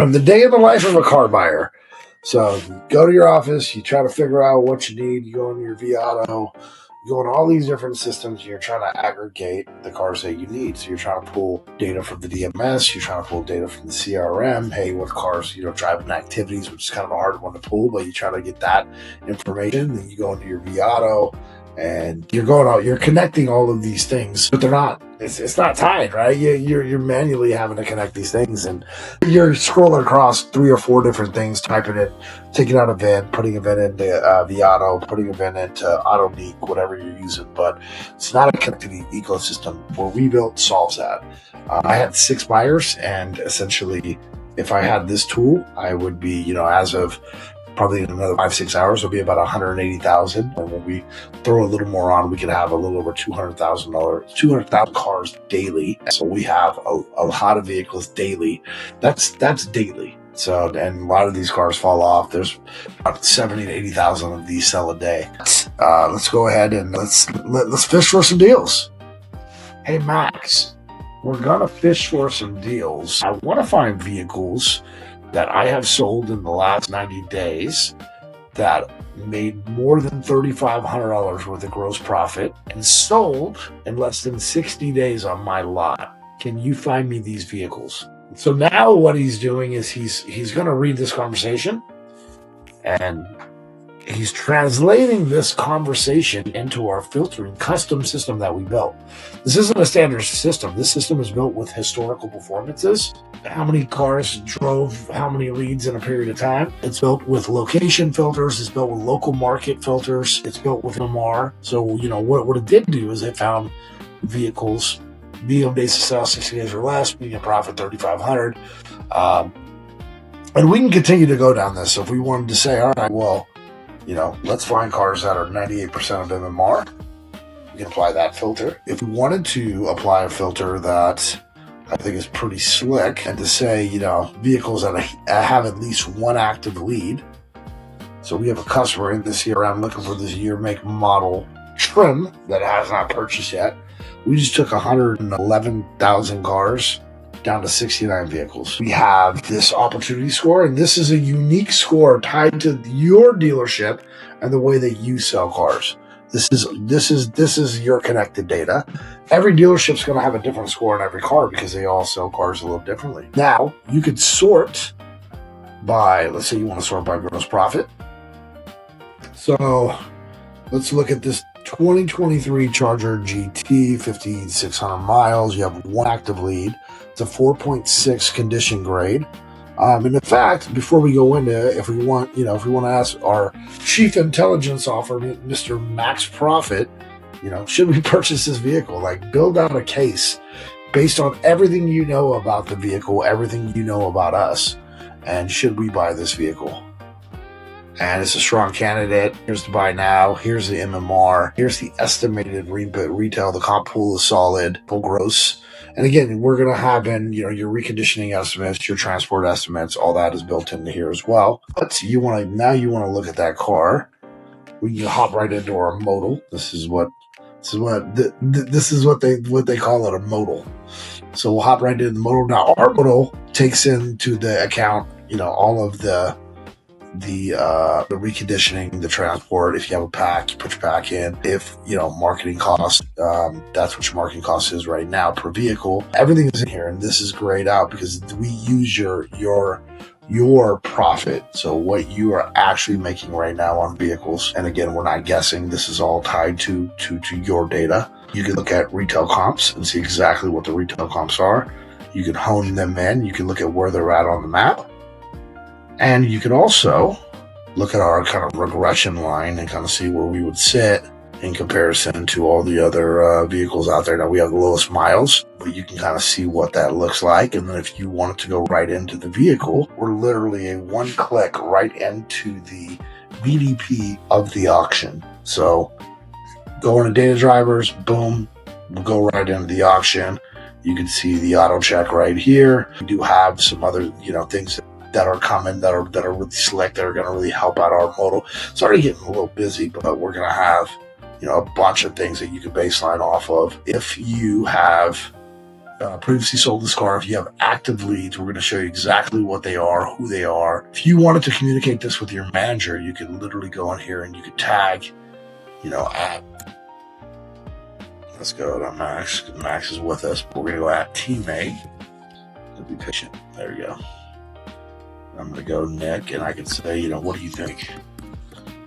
From the day in the life of a car buyer. So you go to your office, you try to figure out what you need, you go into your Viato, you go into all these different systems, you're trying to aggregate the cars that you need. So you're trying to pull data from the DMS, you're trying to pull data from the CRM, hey, what cars, driving activities, which is kind of a hard one to pull, but you try to get that information, then you go into your Viato, and you're connecting all of these things, but they're not. It's not tied, right? You're manually having to connect these things, and you're scrolling across 3 or 4 different things, typing it, taking out a VIN, putting a VIN into Viato, putting a VIN into AutoNeek, whatever you're using. But it's not a connected ecosystem. Where we built solves that. I had 6 buyers, and essentially, if I had this tool, I would be, as of probably in another 5-6 hours, it'll be about 180,000. And when we throw a little more on, we could have a little over 200,000 cars daily. So we have a lot of vehicles daily. That's daily. So, and a lot of these cars fall off. There's about 70 to 80,000 of these sell a day. Let's go ahead and let's fish for some deals. Hey, Maxx, we're gonna fish for some deals. I want to find vehicles that I have sold in the last 90 days that made more than $3,500 worth of gross profit and sold in less than 60 days on my lot. Can you find me these vehicles? So now what he's doing is he's going to read this conversation, and he's translating this conversation into our filtering custom system that we built. This isn't a standard system. This system is built with historical performances. How many cars drove how many leads in a period of time. It's built with location filters. It's built with local market filters. It's built with MR. So, what it did do is it found vehicles, medium days to sell, 60 days or less, medium profit, 3,500. And we can continue to go down this. So if we wanted to say, all right, well, let's find cars that are 98% of MMR. We can apply that filter. If we wanted to apply a filter that I think is pretty slick, and to say, vehicles that have at least one active lead. So we have a customer in this CRM looking for this year, make, model trim that has not purchased yet. We just took 111,000 cars down to 69 vehicles. We have this opportunity score, and this is a unique score tied to your dealership and the way that you sell cars. This is your connected data. Every dealership's going to have a different score on every car because they all sell cars a little differently. Now, you could sort by, let's say you want to sort by gross profit. So let's look at this 2023 Charger GT, 5,600 miles. You have one active lead. It's a 4.6 condition grade. And in fact, before we go into, if we want to ask our chief intelligence officer, Mr. Max Profit, should we purchase this vehicle? Like, build out a case based on everything you know about the vehicle, everything you know about us, and should we buy this vehicle? And it's a strong candidate. Here's the buy now. Here's the MMR. Here's the estimated retail. The comp pool is solid, full gross. And again, we're going to have in, your reconditioning estimates, your transport estimates, all that is built into here as well. But you want to look at that car. We can hop right into our modal. This is what they call it, a modal. So we'll hop right into the modal. Now our modal takes into the account, all of the reconditioning, the transport. If you have a pack, you put your pack in. If marketing cost, that's what your marketing cost is right now per vehicle. Everything is in here, and this is grayed out because we use your profit. So what you are actually making right now on vehicles. And again, we're not guessing. This is all tied to your data. You can look at retail comps and see exactly what the retail comps are. You can hone them in. You can look at where they're at on the map. And you can also look at our kind of regression line and kind of see where we would sit in comparison to all the other vehicles out there. Now, we have the lowest miles, but you can kind of see what that looks like. And then if you wanted to go right into the vehicle, we're literally a one click right into the BDP of the auction. So go into Data Driverz, boom, we'll go right into the auction. You can see the auto check right here. We do have some other, things that are coming that are really slick, that are going to really help out our modal. It's already getting a little busy, but we're going to have, a bunch of things that you can baseline off of. If you have previously sold this car. If you have active leads, we're going to show you exactly what they are, who they are. If you wanted to communicate this with your manager, you can literally go in here and you can tag, at, let's go to Maxx, because Maxx is with us. We're going to go at teammate. Be patient. There we go. I'm going to go Nick, and I can say, what do you think?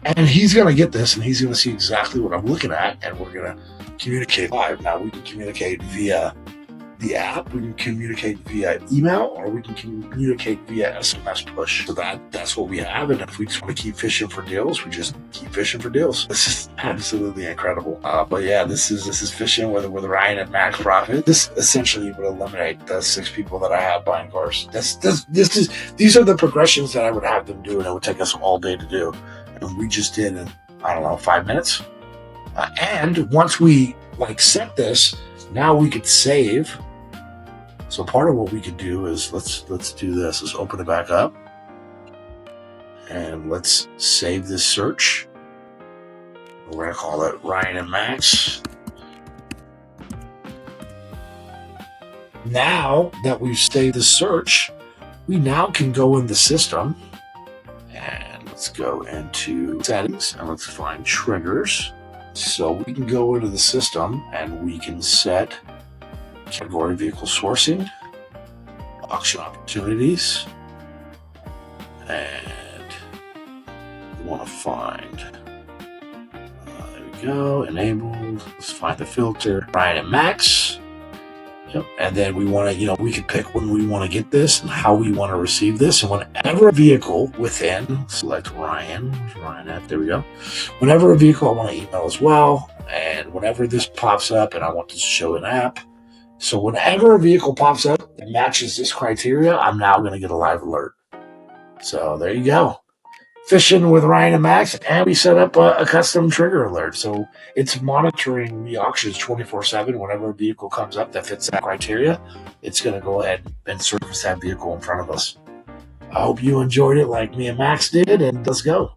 And he's going to get this, and he's going to see exactly what I'm looking at, and we're going to communicate live. Now, we can communicate via the app, we can communicate via email, or we can communicate via SMS push. So that's what we have. And if we just want to keep fishing for deals, we just keep fishing for deals. This is absolutely incredible. But yeah, this is fishing with Ryan and Maxx Profit. This essentially would eliminate the 6 people that I have buying cars. These are the progressions that I would have them do, and it would take us all day to do. And we just did in, 5 minutes. And once we set this, now we could save. So part of what we could do is let's do this. Let's open it back up, and let's save this search. We're gonna call it Ryan and Maxx. Now that we've saved the search, we now can go in the system, and let's go into settings, and let's find triggers. So we can go into the system, and we can set category vehicle sourcing, auction opportunities, and we want to find, there we go, enabled. Let's find the filter, Ryan and Maxx. Yep. And then we want to, we can pick when we want to get this and how we want to receive this. And whenever a vehicle within, select Ryan at, there we go. Whenever a vehicle I want to email as well. And whenever this pops up and I want to show an app. So whenever a vehicle pops up that matches this criteria, I'm now going to get a live alert. So there you go. Fishing with Ryan and Maxx, and we set up a custom trigger alert. So it's monitoring the auctions 24/7. Whenever a vehicle comes up that fits that criteria, it's going to go ahead and surface that vehicle in front of us. I hope you enjoyed it like me and Maxx did, and let's go.